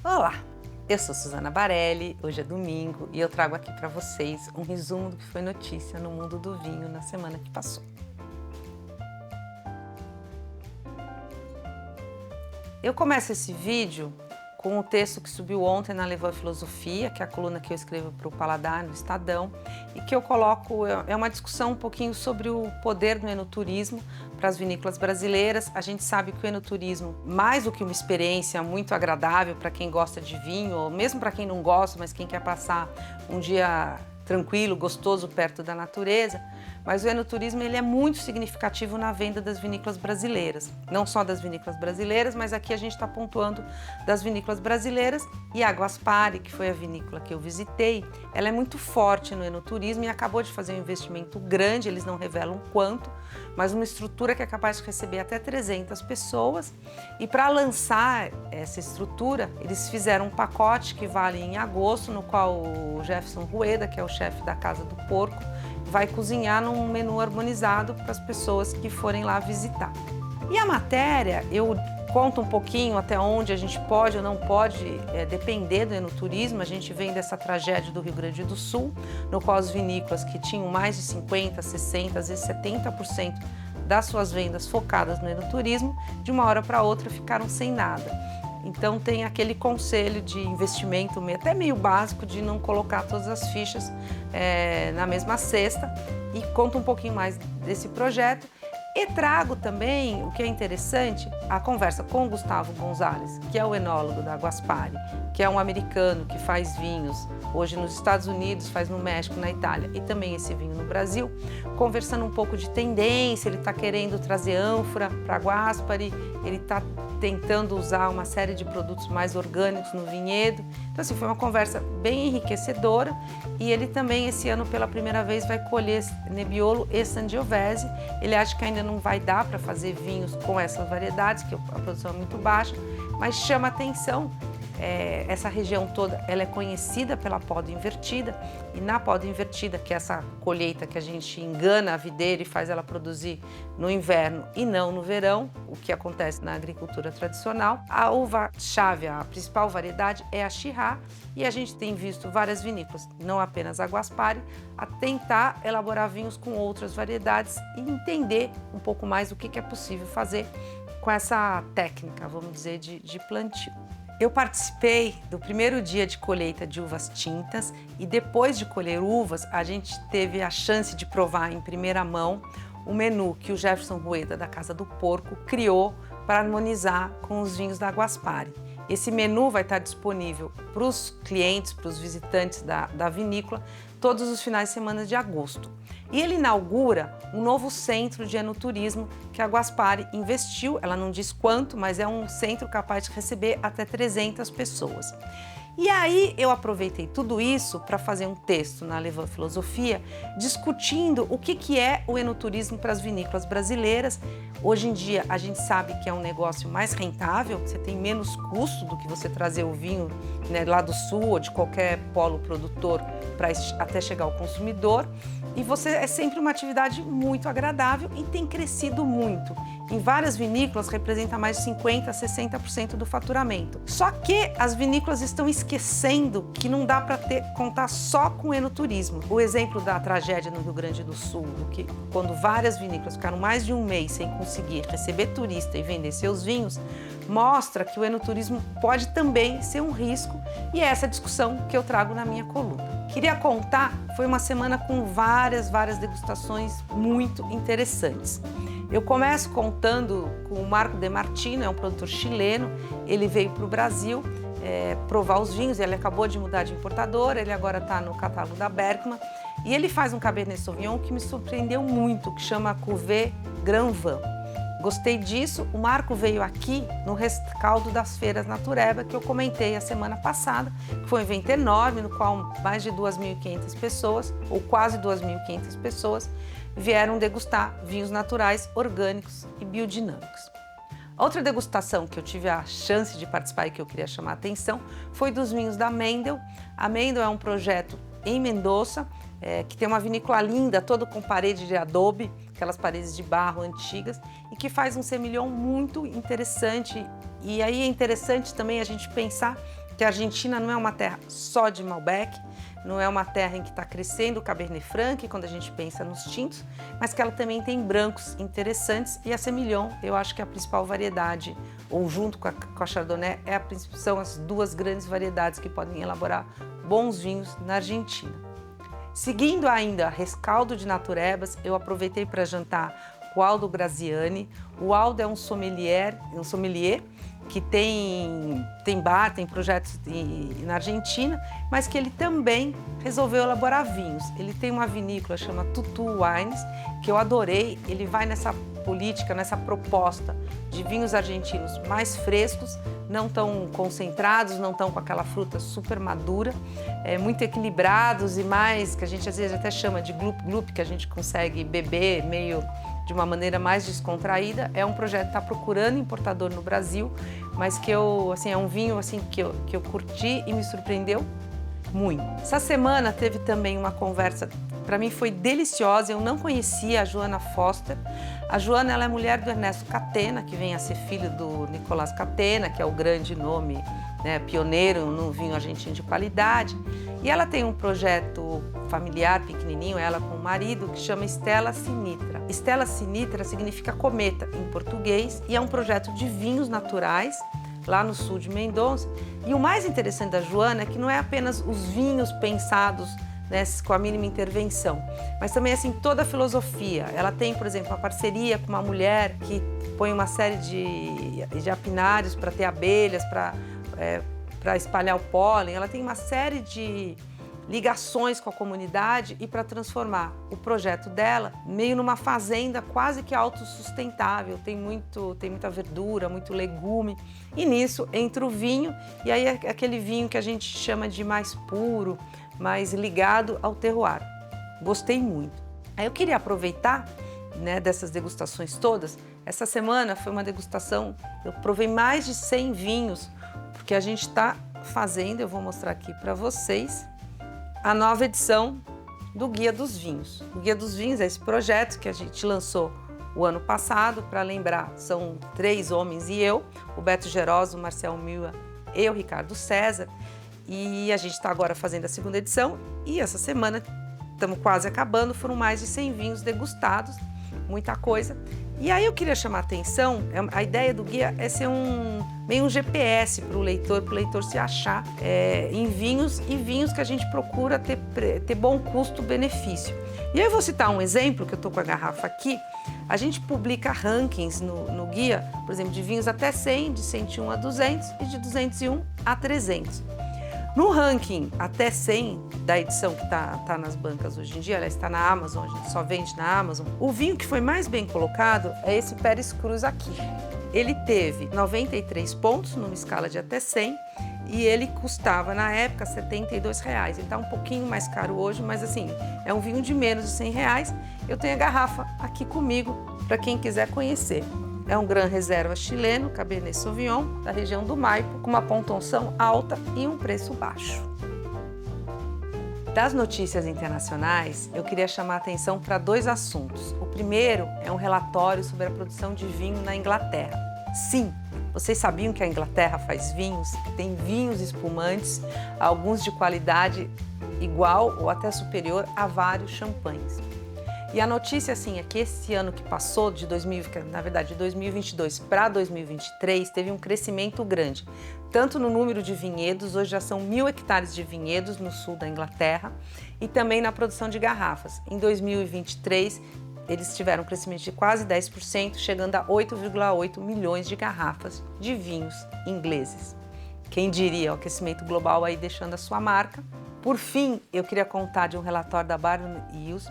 Olá, eu sou Suzana Barelli, hoje é domingo e eu trago aqui para vocês um resumo do que foi notícia no mundo do vinho na semana que passou. Eu começo esse vídeo com um texto que subiu ontem na Levant Filosofia, que é a coluna que eu escrevo para o Paladar, no Estadão, e que eu coloco, é uma discussão um pouquinho sobre o poder do enoturismo para as vinícolas brasileiras. A gente sabe que o enoturismo, mais do que uma experiência muito agradável para quem gosta de vinho, ou mesmo para quem não gosta, mas quem quer passar um dia tranquilo, gostoso, perto da natureza, mas o enoturismo ele é muito significativo na venda das vinícolas brasileiras. Não só das vinícolas brasileiras, mas aqui a gente está pontuando das vinícolas brasileiras, e a Guaspari, que foi a vinícola que eu visitei, ela é muito forte no enoturismo e acabou de fazer um investimento grande, eles não revelam quanto, mas uma estrutura que é capaz de receber até 300 pessoas, e para lançar essa estrutura, eles fizeram um pacote que vale em agosto, no qual o Jefferson Rueda, que é o chefe da Casa do Porco, vai cozinhar num menu harmonizado para as pessoas que forem lá visitar. E a matéria, eu conto um pouquinho até onde a gente pode ou não pode depender do enoturismo. A gente vem dessa tragédia do Rio Grande do Sul, no qual as vinícolas que tinham mais de 50%, 60%, às vezes 70% das suas vendas focadas no enoturismo, de uma hora para outra ficaram sem nada. Então tem aquele conselho de investimento até meio básico de não colocar todas as fichas na mesma cesta, e conto um pouquinho mais desse projeto e trago também, o que é interessante, a conversa com o Gustavo Gonzalez, que é o enólogo da Guaspari, que é um americano que faz vinhos hoje nos Estados Unidos, faz no México, na Itália e também esse vinho no Brasil, conversando um pouco de tendência. Ele está querendo trazer ânfora para a Guaspari, ele está tentando usar uma série de produtos mais orgânicos no vinhedo. Então, assim, foi uma conversa bem enriquecedora, e ele também, esse ano, pela primeira vez, vai colher Nebbiolo e Sangiovese. Ele acha que ainda não vai dar para fazer vinhos com essas variedades, que a produção é muito baixa, mas chama atenção. Essa região toda ela é conhecida pela poda invertida, e na poda invertida, que é essa colheita que a gente engana a videira e faz ela produzir no inverno e não no verão, o que acontece na agricultura tradicional, a uva-chave, a principal variedade é a Syrah, e a gente tem visto várias vinícolas, não apenas a Guaspari, a tentar elaborar vinhos com outras variedades e entender um pouco mais o que é possível fazer com essa técnica, vamos dizer, de plantio. Eu participei do primeiro dia de colheita de uvas tintas, e depois de colher uvas, a gente teve a chance de provar em primeira mão o menu que o Jefferson Rueda, da Casa do Porco, criou para harmonizar com os vinhos da Guaspari. Esse menu vai estar disponível para os clientes, para os visitantes da vinícola, todos os finais de semana de agosto. E ele inaugura um novo centro de enoturismo que a Guaspari investiu, ela não diz quanto, mas é um centro capaz de receber até 300 pessoas. E aí eu aproveitei tudo isso para fazer um texto na Levant Filosofia discutindo o que é o enoturismo para as vinícolas brasileiras. Hoje em dia a gente sabe que é um negócio mais rentável, você tem menos custo do que você trazer o vinho, né, lá do sul ou de qualquer polo produtor para até chegar ao consumidor. E é sempre uma atividade muito agradável e tem crescido muito. Em várias vinícolas representa mais de 50% a 60% do faturamento. Só que as vinícolas estão esquecendo que não dá para contar só com o enoturismo. O exemplo da tragédia no Rio Grande do Sul, que quando várias vinícolas ficaram mais de um mês sem conseguir receber turista e vender seus vinhos, mostra que o enoturismo pode também ser um risco, e é essa discussão que eu trago na minha coluna. Queria contar, foi uma semana com várias degustações muito interessantes. Eu começo contando com o Marco de Martino, é um produtor chileno. Ele veio para o Brasil provar os vinhos, ele acabou de mudar de importadora, ele agora está no catálogo da Berkman, e ele faz um Cabernet Sauvignon que me surpreendeu muito, que chama Cuvée Grand Vin. Gostei disso. O Marco veio aqui no rescaldo das feiras Natureba, que eu comentei a semana passada, que foi um evento enorme, no qual mais de 2.500 pessoas, ou quase 2.500 pessoas, vieram degustar vinhos naturais, orgânicos e biodinâmicos. Outra degustação que eu tive a chance de participar e que eu queria chamar a atenção foi dos vinhos da Mendel. A Mendel é um projeto em Mendoza, que tem uma vinícola linda, toda com parede de adobe, aquelas paredes de barro antigas, e que faz um semillon muito interessante. E aí é interessante também a gente pensar que a Argentina não é uma terra só de Malbec, não é uma terra em que está crescendo o Cabernet Franc, quando a gente pensa nos tintos, mas que ela também tem brancos interessantes, e a Semillon, eu acho que é a principal variedade, ou junto com a Chardonnay, são as duas grandes variedades que podem elaborar bons vinhos na Argentina. Seguindo ainda Rescaldo de Naturebas, eu aproveitei para jantar com o Aldo Graziani. O Aldo é um sommelier que tem bar, tem projetos na Argentina, mas que ele também resolveu elaborar vinhos. Ele tem uma vinícola, chama Tutu Wines, que eu adorei. Ele vai nessa política, nessa proposta de vinhos argentinos mais frescos, não tão concentrados, não tão com aquela fruta super madura, muito equilibrados e mais, que a gente às vezes até chama de glup-glup, que a gente consegue beber meio de uma maneira mais descontraída. É um projeto que está procurando importador no Brasil, mas que é um vinho que eu curti e me surpreendeu muito. Essa semana teve também uma conversa, para mim foi deliciosa, eu não conhecia a Joana Foster. A Joana, ela é mulher do Ernesto Catena, que vem a ser filho do Nicolás Catena, que é o grande nome, né, pioneiro no vinho argentino de qualidade. E ela tem um projeto familiar pequenininho, ela com o marido, que chama Stella Sinitra. Stella Sinitra significa cometa em português e é um projeto de vinhos naturais lá no sul de Mendonça. E o mais interessante da Joana é que não é apenas os vinhos pensados, né, com a mínima intervenção, mas também assim toda a filosofia. Ela tem, por exemplo, uma parceria com uma mulher que põe uma série de apinários para ter abelhas, para espalhar o pólen. Ela tem uma série de ligações com a comunidade e para transformar o projeto dela meio numa fazenda quase que autossustentável. Tem muita verdura, muito legume, e nisso entra o vinho, e aí é aquele vinho que a gente chama de mais puro, mais ligado ao terroir. Gostei muito. Aí eu queria aproveitar, né, dessas degustações todas. Essa semana foi uma degustação, eu provei mais de 100 vinhos, porque a gente está fazendo, eu vou mostrar aqui para vocês, a nova edição do Guia dos Vinhos. O Guia dos Vinhos é esse projeto que a gente lançou o ano passado. Para lembrar, são 3 homens e eu, o Beto Gerosa, o Marcel Mila e o Ricardo César. E a gente está agora fazendo a segunda edição e essa semana estamos quase acabando, foram mais de 100 vinhos degustados, muita coisa. E aí eu queria chamar a atenção, a ideia do guia é ser meio um GPS para o leitor se achar em vinhos, e vinhos que a gente procura ter bom custo-benefício. E aí eu vou citar um exemplo, que eu estou com a garrafa aqui. A gente publica rankings no guia, por exemplo, de vinhos até 100, de 101 a 200 e de 201 a 300. No ranking até 100 da edição que tá nas bancas hoje em dia, ela está na Amazon, a gente só vende na Amazon, o vinho que foi mais bem colocado é esse Pérez Cruz aqui. Ele teve 93 pontos numa escala de até 100 e ele custava, na época, R$ 72. Ele está um pouquinho mais caro hoje, mas assim, é um vinho de menos de R$ 100. Eu tenho a garrafa aqui comigo para quem quiser conhecer. É um Gran Reserva chileno, Cabernet Sauvignon, da região do Maipo, com uma pontuação alta e um preço baixo. Das notícias internacionais, eu queria chamar a atenção para 2 assuntos. O primeiro é um relatório sobre a produção de vinho na Inglaterra. Sim, vocês sabiam que a Inglaterra faz vinhos? Tem vinhos espumantes, alguns de qualidade igual ou até superior a vários champanhes. E a notícia é que esse ano que passou, de 2022 para 2023, teve um crescimento grande, tanto no número de vinhedos, hoje já são 1.000 hectares de vinhedos no sul da Inglaterra, e também na produção de garrafas. Em 2023, eles tiveram um crescimento de quase 10%, chegando a 8,8 milhões de garrafas de vinhos ingleses. Quem diria, o aquecimento global aí deixando a sua marca. Por fim, eu queria contar de um relatório da Barton Hills,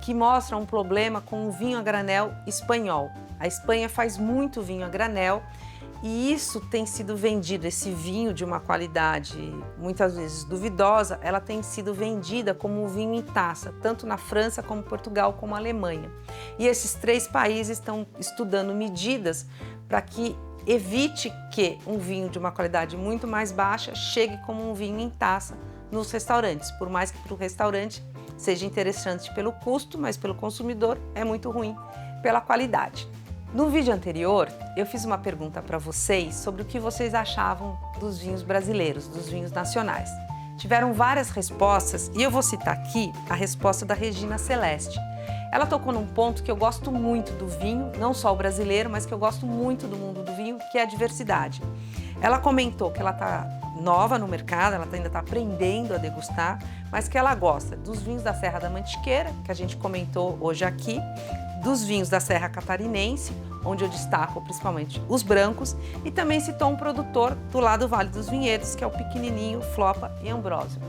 que mostra um problema com o vinho a granel espanhol. A Espanha faz muito vinho a granel e isso tem sido vendido, esse vinho de uma qualidade muitas vezes duvidosa, ela tem sido vendida como um vinho em taça, tanto na França como Portugal como Alemanha. E esses 3 países estão estudando medidas para que evite que um vinho de uma qualidade muito mais baixa chegue como um vinho em taça nos restaurantes, por mais que para o restaurante seja interessante pelo custo, mas pelo consumidor é muito ruim pela qualidade. No vídeo anterior, eu fiz uma pergunta para vocês sobre o que vocês achavam dos vinhos brasileiros, dos vinhos nacionais. Tiveram várias respostas e eu vou citar aqui a resposta da Regina Celeste. Ela tocou num ponto que eu gosto muito do vinho, não só o brasileiro, mas que eu gosto muito do mundo do vinho, que é a diversidade. Ela comentou que ela está nova no mercado, ela ainda está aprendendo a degustar, mas que ela gosta dos vinhos da Serra da Mantiqueira, que a gente comentou hoje aqui, dos vinhos da Serra Catarinense, onde eu destaco principalmente os brancos, e também citou um produtor do lado do Vale dos Vinhedos, que é o pequenininho Flopa e Ambrósio.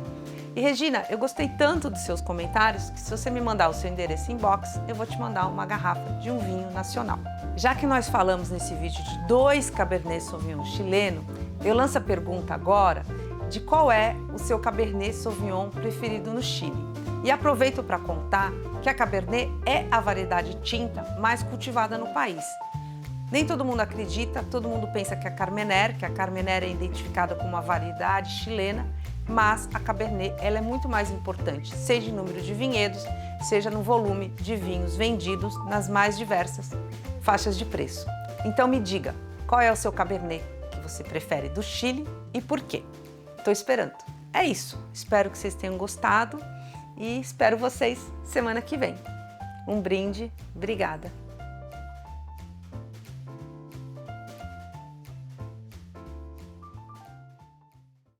E Regina, eu gostei tanto dos seus comentários que se você me mandar o seu endereço inbox, eu vou te mandar uma garrafa de um vinho nacional. Já que nós falamos nesse vídeo de 2 Cabernet Sauvignon chileno, eu lanço a pergunta agora de qual é o seu Cabernet Sauvignon preferido no Chile. E aproveito para contar que a Cabernet é a variedade tinta mais cultivada no país. Nem todo mundo acredita, todo mundo pensa que a Carmener é identificada como uma variedade chilena, mas a Cabernet ela é muito mais importante, seja em número de vinhedos, seja no volume de vinhos vendidos nas mais diversas faixas de preço. Então me diga, qual é o seu Cabernet que você prefere do Chile e por quê? Estou esperando. É isso, espero que vocês tenham gostado e espero vocês semana que vem. Um brinde, obrigada!